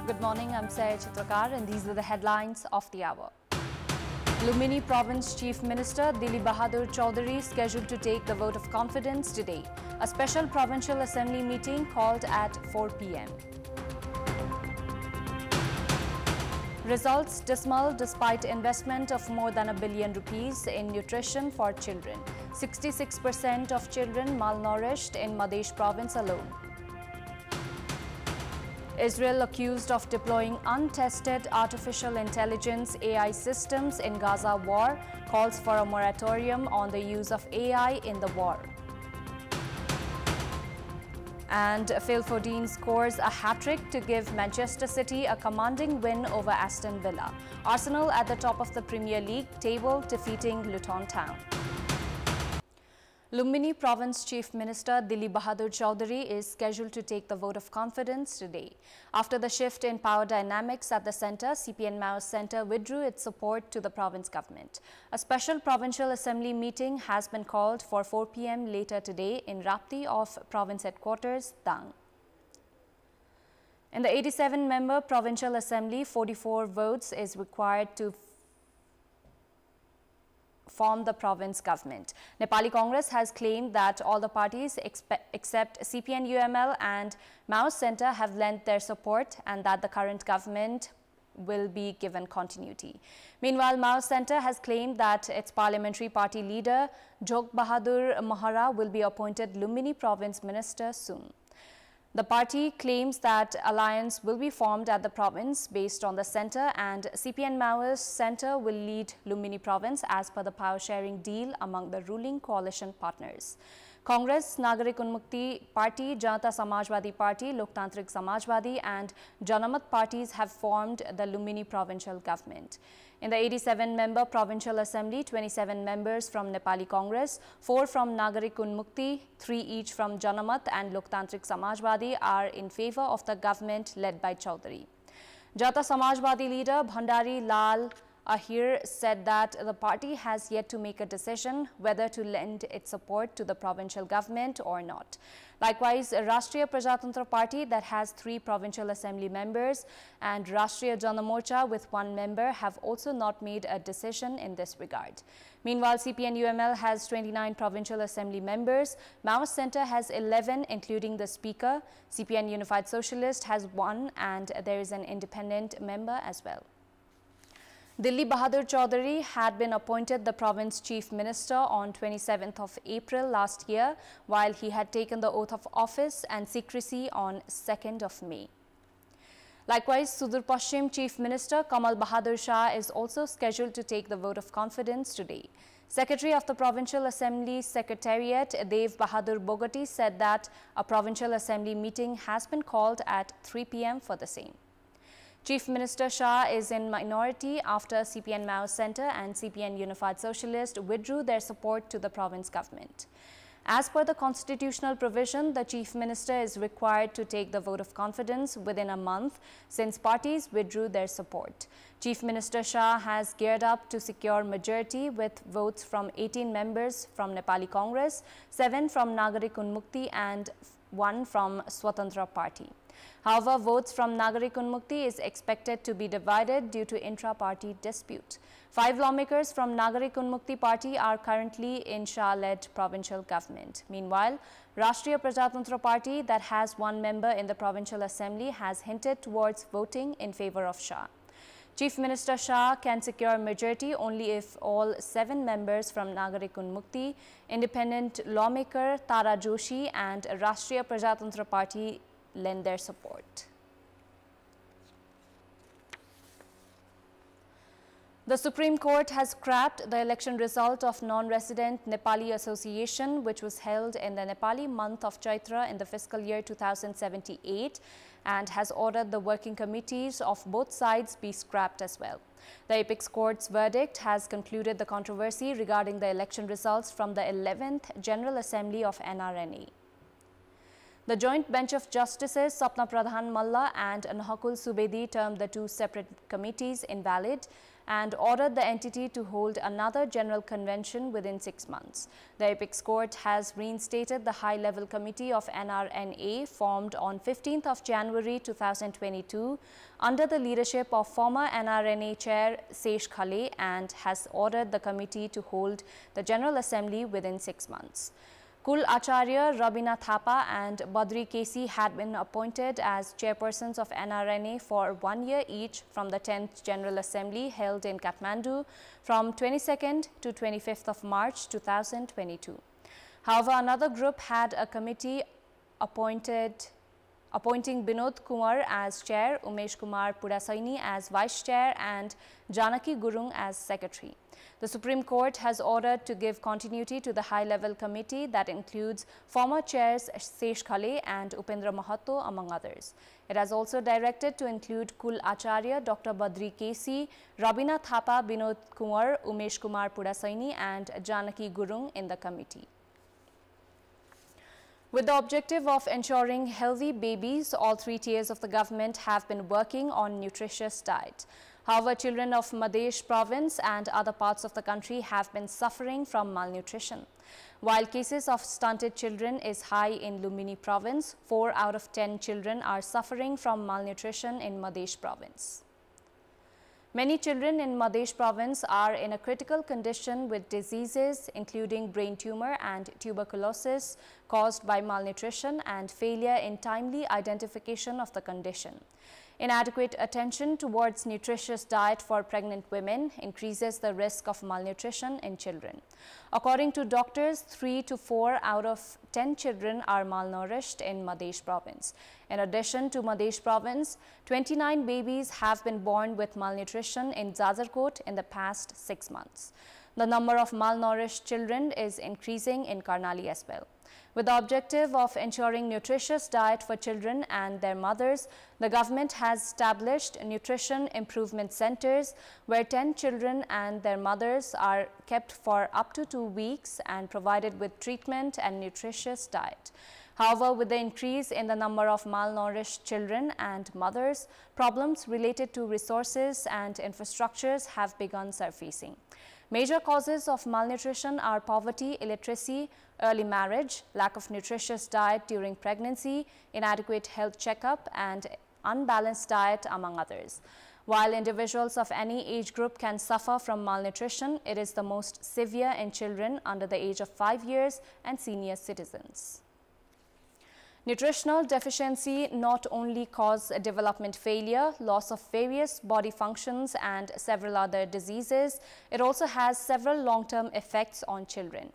Good morning, I'm Chitrakar and these are the headlines of the hour. Lumini Province Chief Minister Dilip Bahadur Chaudhary scheduled to take the vote of confidence today. A special Provincial Assembly meeting called at 4 p.m. Results dismal despite investment of more than ₹1 billion in nutrition for children. 66% of children malnourished in Madhya Province alone. Israel accused of deploying untested artificial intelligence AI systems in Gaza war calls for a moratorium on the use of AI in the war. And Phil Foden scores a hat-trick to give Manchester City a commanding win over Aston Villa. Arsenal at the top of the Premier League table, defeating Luton Town. Lumini Province Chief Minister Dilip Bahadur Chaudhary is scheduled to take the vote of confidence today. After the shift in power dynamics at the centre, CPN Maoist Centre withdrew its support to the province government. A special Provincial Assembly meeting has been called for 4 p.m. later today in Rapti of province headquarters, Dang. In the 87-member Provincial Assembly, 44 votes is required to form the province government. Nepali Congress has claimed that all the parties except CPN-UML and Maoist Centre have lent their support and that the current government will be given continuity. Meanwhile, Maoist Centre has claimed that its parliamentary party leader Jog Bahadur Mahara will be appointed Lumini Province Minister soon. The party claims that alliance will be formed at the province based on the centre and CPN Maoist Centre will lead Lumini Province as per the power sharing deal among the ruling coalition partners. Congress, Nagarik Unmukti Party, Janata Samajwadi Party, Loktantrik Samajwadi and Janamat parties have formed the Lumini provincial government. In the 87-member Provincial Assembly, 27 members from Nepali Congress, 4 from Nagarik Unmukti, 3 each from Janamat and Loktantrik Samajwadi are in favour of the government led by Chaudhary. Jata Samajwadi leader Bhandari Lal Ahir said that the party has yet to make a decision whether to lend its support to the provincial government or not. Likewise, Rashtriya Prajatantra Party that has 3 provincial assembly members and Rashtriya Jana Morcha with 1 member have also not made a decision in this regard. Meanwhile, CPN-UML has 29 provincial assembly members, Maoist Centre has 11 including the speaker, CPN Unified Socialist has 1 and there is an independent member as well. Dilip Bahadur Chaudhary had been appointed the province chief minister on 27th of April last year, while he had taken the oath of office and secrecy on 2nd of May. Likewise, Sudur Pashchim Chief Minister Kamal Bahadur Shah is also scheduled to take the vote of confidence today. Secretary of the Provincial Assembly Secretariat Dev Bahadur Bogati said that a Provincial Assembly meeting has been called at 3 p.m. for the same. Chief Minister Sha is in minority after CPN Maoist Centre and CPN Unified Socialist withdrew their support to the province government. As per the constitutional provision, the Chief Minister is required to take the vote of confidence within a month since parties withdrew their support. Chief Minister Shah has geared up to secure majority with votes from 18 members from Nepali Congress, 7 from Nagarik Unmukti and 1 from Swatantra Party. However, votes from Nagarik Unmukti is expected to be divided due to intra-party dispute. 5 lawmakers from Nagarik Unmukti Party are currently in Shah-led provincial government. Meanwhile, Rashtriya Prajatantra Party that has 1 member in the Provincial Assembly has hinted towards voting in favour of Shah. Chief Minister Shah can secure majority only if all 7 members from Nagarik Unmukti, independent lawmaker Tara Joshi and Rashtriya Prajatantra Party lend their support. The Supreme Court has scrapped the election result of non-resident Nepali Association, which was held in the Nepali month of Chaitra in the fiscal year 2078, and has ordered the working committees of both sides be scrapped as well. The Apex Court's verdict has concluded the controversy regarding the election results from the 11th General Assembly of NRNA. The joint bench of justices Sapna Pradhan Malla and Nahakul Subedi termed the 2 separate committees invalid and ordered the entity to hold another general convention within 6 months. The Apex Court has reinstated the high-level committee of NRNA formed on 15th of January 2022 under the leadership of former NRNA chair Sesh Khale and has ordered the committee to hold the General Assembly within 6 months. Kul Acharya, Rabina Thapa and Badri Kesi had been appointed as chairpersons of NRNA for 1 year each from the 10th General Assembly held in Kathmandu from 22nd to 25th of March 2022. However, another group had a committee appointing Binod Kumar as chair, Umesh Kumar Pudasaini as vice chair and Janaki Gurung as secretary. The Supreme Court has ordered to give continuity to the high-level committee that includes former chairs Sesh Khale and Upendra Mahato among others. It has also directed to include Kul Acharya, Dr. Badri Kesi, Rabina Thapa, Binod Kumar, Umesh Kumar Pudasaini and Janaki Gurung in the committee. With the objective of ensuring healthy babies, all 3 tiers of the government have been working on nutritious diet. However, children of Madhya province and other parts of the country have been suffering from malnutrition. While cases of stunted children is high in Lumbini province, 4 out of 10 children are suffering from malnutrition in Madhya province. Many children in Madhya province are in a critical condition with diseases including brain tumor and tuberculosis caused by malnutrition and failure in timely identification of the condition. Inadequate attention towards nutritious diet for pregnant women increases the risk of malnutrition in children. According to doctors, 3 to 4 out of 10 children are malnourished in Madhya province. In addition to Madhya province, 29 babies have been born with malnutrition in Jajarkot in the past 6 months. The number of malnourished children is increasing in Karnali as well. With the objective of ensuring nutritious diet for children and their mothers, the government has established nutrition improvement centers where 10 children and their mothers are kept for up to 2 weeks and provided with treatment and nutritious diet. However, with the increase in the number of malnourished children and mothers, problems related to resources and infrastructures have begun surfacing. Major causes of malnutrition are poverty, illiteracy, early marriage, lack of nutritious diet during pregnancy, inadequate health checkup, and unbalanced diet, among others. While individuals of any age group can suffer from malnutrition, it is the most severe in children under the age of 5 years and senior citizens. Nutritional deficiency not only causes development failure, loss of various body functions and several other diseases, it also has several long-term effects on children.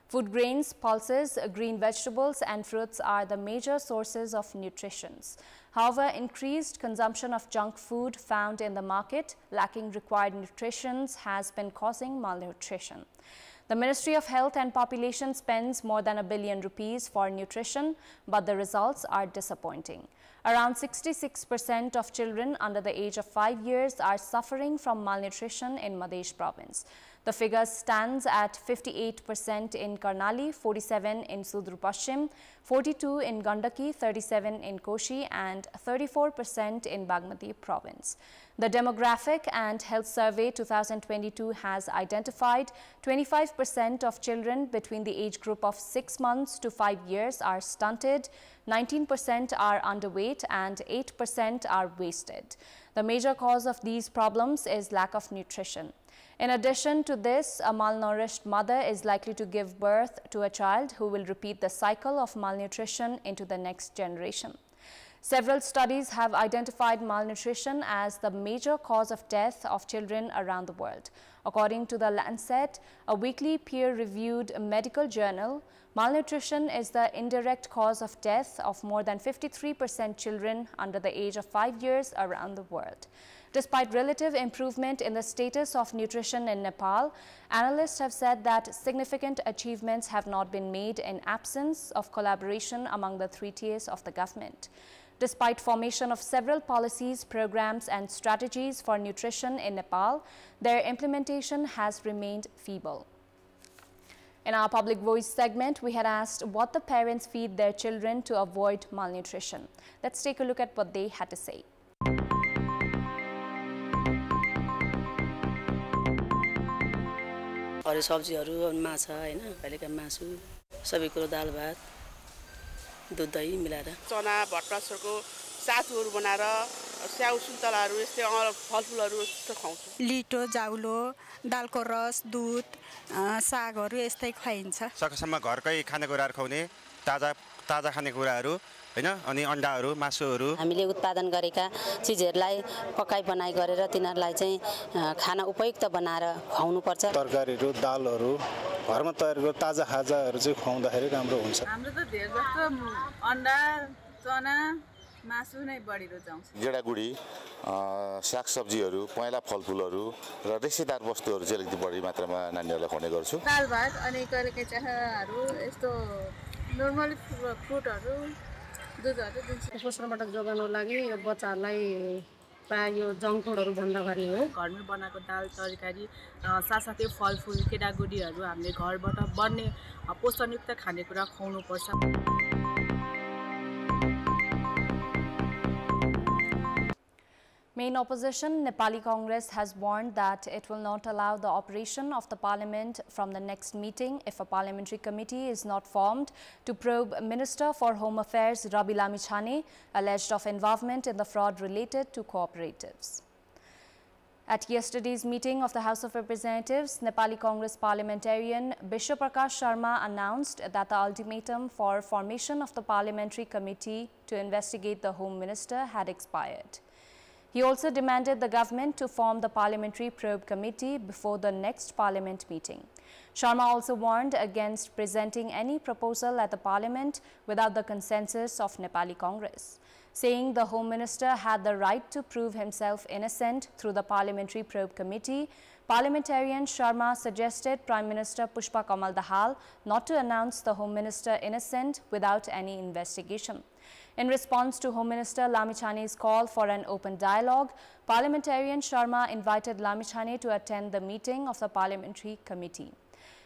Food grains, pulses, green vegetables and fruits are the major sources of nutrition. However, increased consumption of junk food found in the market lacking required nutrition has been causing malnutrition. The Ministry of Health and Population spends more than ₹1 billion for nutrition, but the results are disappointing. Around 66% of children under the age of 5 years are suffering from malnutrition in Madhya province. The figure stands at 58% in Karnali, 47% in Sudar Paschim, 42% in Gandaki, 37% in Koshi and 34% in Bagmati province. The Demographic and Health Survey 2022 has identified 25% of children between the age group of 6 months to 5 years are stunted, 19% are underweight and 8% are wasted. The major cause of these problems is lack of nutrition. In addition to this, a malnourished mother is likely to give birth to a child who will repeat the cycle of malnutrition into the next generation. Several studies have identified malnutrition as the major cause of death of children around the world. According to the Lancet, a weekly peer-reviewed medical journal, malnutrition is the indirect cause of death of more than 53% children under the age of 5 years around the world. Despite relative improvement in the status of nutrition in Nepal, analysts have said that significant achievements have not been made in absence of collaboration among the 3 tiers of the government. Despite formation of several policies, programs and strategies for nutrition in Nepal, their implementation has remained feeble. In our Public Voice segment, we had asked what the parents feed their children to avoid malnutrition. Let's take a look at what they had to say. हरियो सब्जीहरू माछा हैन कहिलेका मासु सबै कुरो दाल भात दुध दही मिलाएर चना भट्मासको सातुहरू बनाएर स्याउ सुन्तलाहरू यस्तै फलफुलहरू यस्तो खुवाउँछु लिटो जाउलो दालको रस दुध सागहरू यस्तै खुवाइन्छ सकेसम्म घरकै खानेकुराहरू खुवाउने ताजा खानेकुराहरू हैन अनि अन्डाहरू मासुहरू हामीले उत्पादन गरेका चीजहरूलाई पकाइ बनाइ गरेर तिनीहरूलाई चाहिँ खाना उपयुक्त बनाएर खुवाउनु पर्छ तरकारीहरू दालहरू घरमा तयार गरेर ताजा खाजाहरू चाहिँ खुवाउँदाखेरि राम्रो हुन्छ हाम्रो त धेरै जस्तो अन्डा चना मासु नै बढी रुचाउँछ गेडागुडी सागसब्जीहरू पहेँला फलफुलहरू र रेसेदार वस्तुहरू चाहिँ अलिकति बढी मात्रामा नानीहरूलाई खुवाउने गर्छु दाल भात अनि कहिलेकाहीँ चाहहरू यस्तो नर्मल फ्रुटहरू दुधहरू दिन्छ पोषणबाट जोगाउनको लागि यो बच्चाहरूलाई प्रायः यो जङ्क फुडहरू बन्द गर्ने हो घरमै बनाएको दाल तरकारी साथसाथै फलफुल केटागुडीहरू हामीले घरबाट बन्ने पोषणयुक्त खानेकुरा खुवाउनु पर्छ Main opposition, Nepali Congress, has warned that it will not allow the operation of the parliament from the next meeting if a parliamentary committee is not formed to probe Minister for Home Affairs Rabi Lamichhane alleged of involvement in the fraud related to cooperatives. At yesterday's meeting of the House of Representatives, Nepali Congress parliamentarian Bishwa Prakash Sharma announced that the ultimatum for formation of the parliamentary committee to investigate the Home Minister had expired. He also demanded the government to form the Parliamentary Probe Committee before the next Parliament meeting. Sharma also warned against presenting any proposal at the Parliament without the consensus of Nepali Congress, saying the Home Minister had the right to prove himself innocent through the Parliamentary Probe Committee. Parliamentarian Sharma suggested Prime Minister Pushpa Kamal Dahal not to announce the Home Minister innocent without any investigation. In response to Home Minister Lamichhane's call for an open dialogue, Parliamentarian Sharma invited Lamichhane to attend the meeting of the Parliamentary Committee.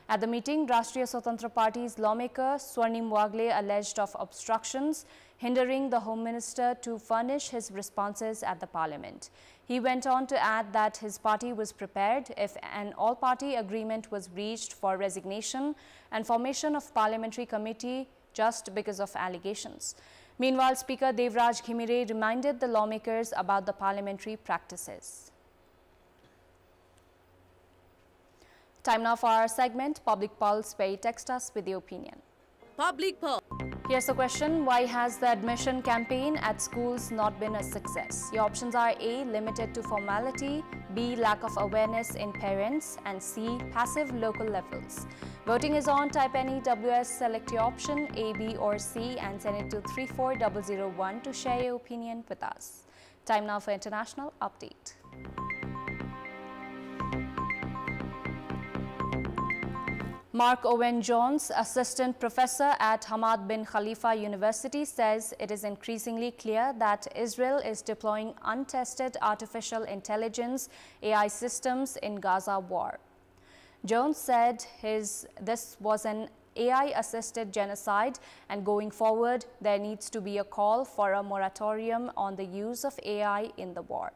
At the meeting, Rashtriya Swatantra Party's lawmaker Swarnim Wagle alleged of obstructions hindering the Home Minister to furnish his responses at the Parliament. He went on to add that his party was prepared if an all-party agreement was reached for resignation and formation of Parliamentary Committee just because of allegations. Meanwhile, Speaker Devraj Ghimire reminded the lawmakers about the parliamentary practices. Time now for our segment, Public Pulse, where you text us with your opinion. Public Pulse. Here's the question: why has the admission campaign at schools not been a success? Your options are A, limited to formality, B, lack of awareness in parents, and C, passive local levels. Voting is on. Type any WS, select your option A, B or C and send it to 34001 to share your opinion with us. Time now for international update. Mark Owen Jones, assistant professor at Hamad bin Khalifa University, says it is increasingly clear that Israel is deploying untested artificial intelligence AI systems in Gaza war. Jones said this was an AI-assisted genocide, and going forward, there needs to be a call for a moratorium on the use of AI in the war.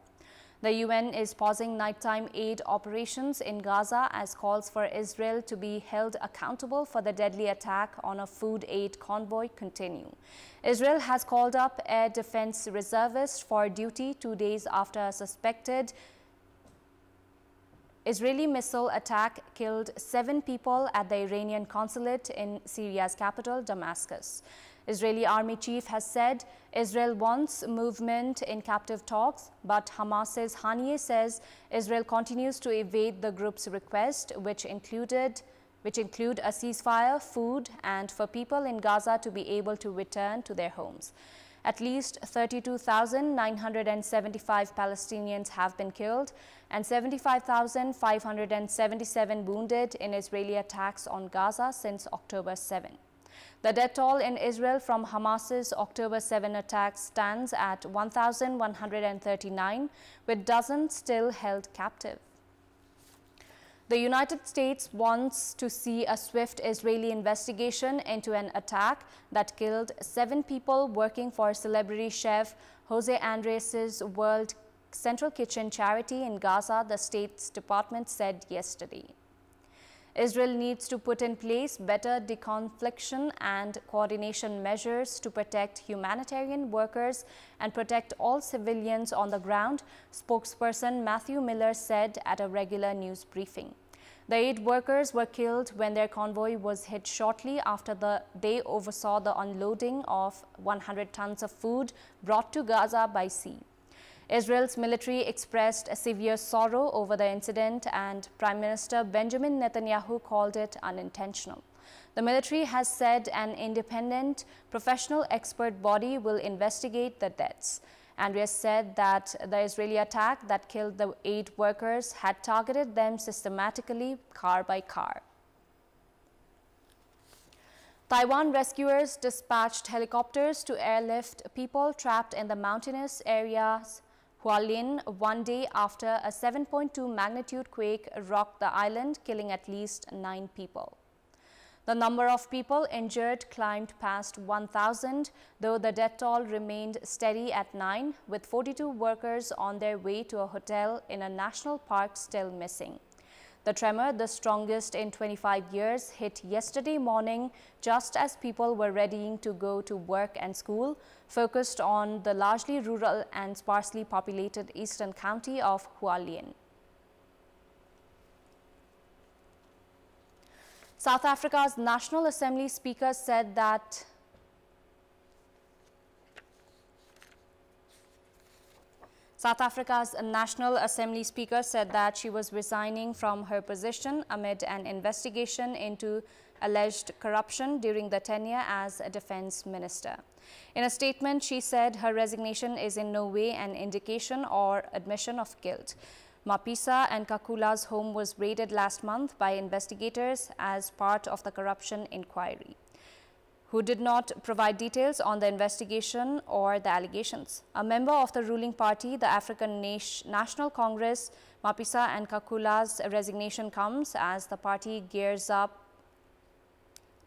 The UN is pausing nighttime aid operations in Gaza as calls for Israel to be held accountable for the deadly attack on a food aid convoy continue. Israel has called up air defense reservists for duty 2 days after a suspected Israeli missile attack killed 7 people at the Iranian consulate in Syria's capital, Damascus. Israeli army chief has said Israel wants movement in captive talks, but Hamas's Haniyeh says Israel continues to evade the group's request, which include a ceasefire, food, and for people in Gaza to be able to return to their homes. At least 32,975 Palestinians have been killed and 75,577 wounded in Israeli attacks on Gaza since October 7. The death toll in Israel from Hamas's October 7 attacks stands at 1,139, with dozens still held captive. The United States wants to see a swift Israeli investigation into an attack that killed 7 people working for celebrity chef Jose Andres' World Central Kitchen charity in Gaza, the State's department said yesterday. Israel needs to put in place better deconfliction and coordination measures to protect humanitarian workers and protect all civilians on the ground, spokesperson Matthew Miller said at a regular news briefing. The 8 workers were killed when their convoy was hit shortly after they oversaw the unloading of 100 tons of food brought to Gaza by sea. Israel's military expressed a severe sorrow over the incident, and Prime Minister Benjamin Netanyahu called it unintentional. The military has said an independent, professional expert body will investigate the deaths. Andrea said that the Israeli attack that killed the 8 workers had targeted them systematically, car by car. Taiwan rescuers dispatched helicopters to airlift people trapped in the mountainous areas Hualien 1 day after a 7.2 magnitude quake rocked the island, killing at least 9 people. The number of people injured climbed past 1,000, though the death toll remained steady at 9, with 42 workers on their way to a hotel in a national park still missing. The tremor, the strongest in 25 years, hit yesterday morning just as people were readying to go to work and school, focused on the largely rural and sparsely populated eastern county of Hualien. South Africa's National Assembly Speaker said that she was resigning from her position amid an investigation into alleged corruption during the tenure as a defense minister. In a statement, she said her resignation is in no way an indication or admission of guilt. Mapisa and Kakula's home was raided last month by investigators as part of the corruption inquiry, who did not provide details on the investigation or the allegations. A member of the ruling party, the African National Congress, Mapisa and Kakula's resignation comes as the party gears up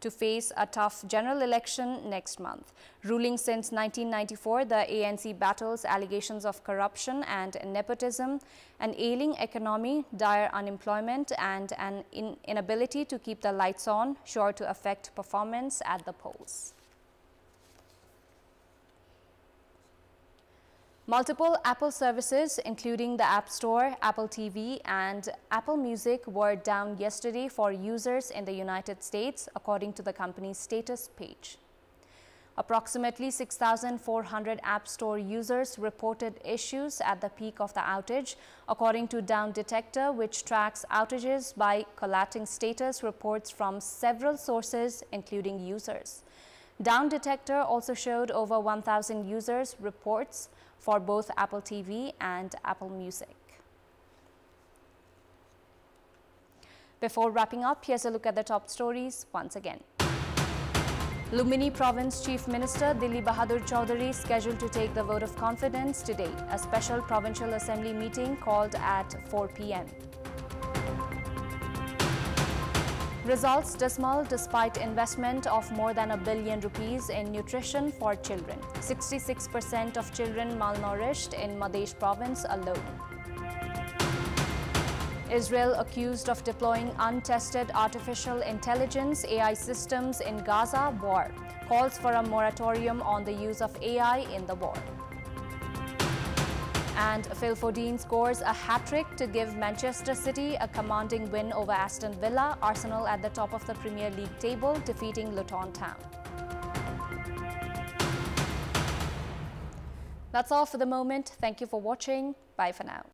to face a tough general election next month. Ruling since 1994, the ANC battles allegations of corruption and nepotism, an ailing economy, dire unemployment, and an inability to keep the lights on, sure to affect performance at the polls. Multiple Apple services, including the App Store, Apple TV, and Apple Music, were down yesterday for users in the United States, according to the company's status page. Approximately 6,400 App Store users reported issues at the peak of the outage, according to Down Detector, which tracks outages by collating status reports from several sources, including users. Down Detector also showed over 1,000 users reports for both Apple TV and Apple Music. Before wrapping up, here's a look at the top stories once again. Lumini Province Chief Minister Dilli Bahadur Chaudhary scheduled to take the vote of confidence today. A special Provincial Assembly meeting called at 4 p.m. Results dismal despite investment of more than R1 billion in nutrition for children. 66% of children malnourished in Madhya Province alone. Israel accused of deploying untested artificial intelligence AI systems in Gaza war. Calls for a moratorium on the use of AI in the war. And Phil Foden scores a hat-trick to give Manchester City a commanding win over Aston Villa. Arsenal at the top of the Premier League table, defeating Luton Town. That's all for the moment. Thank you for watching. Bye for now.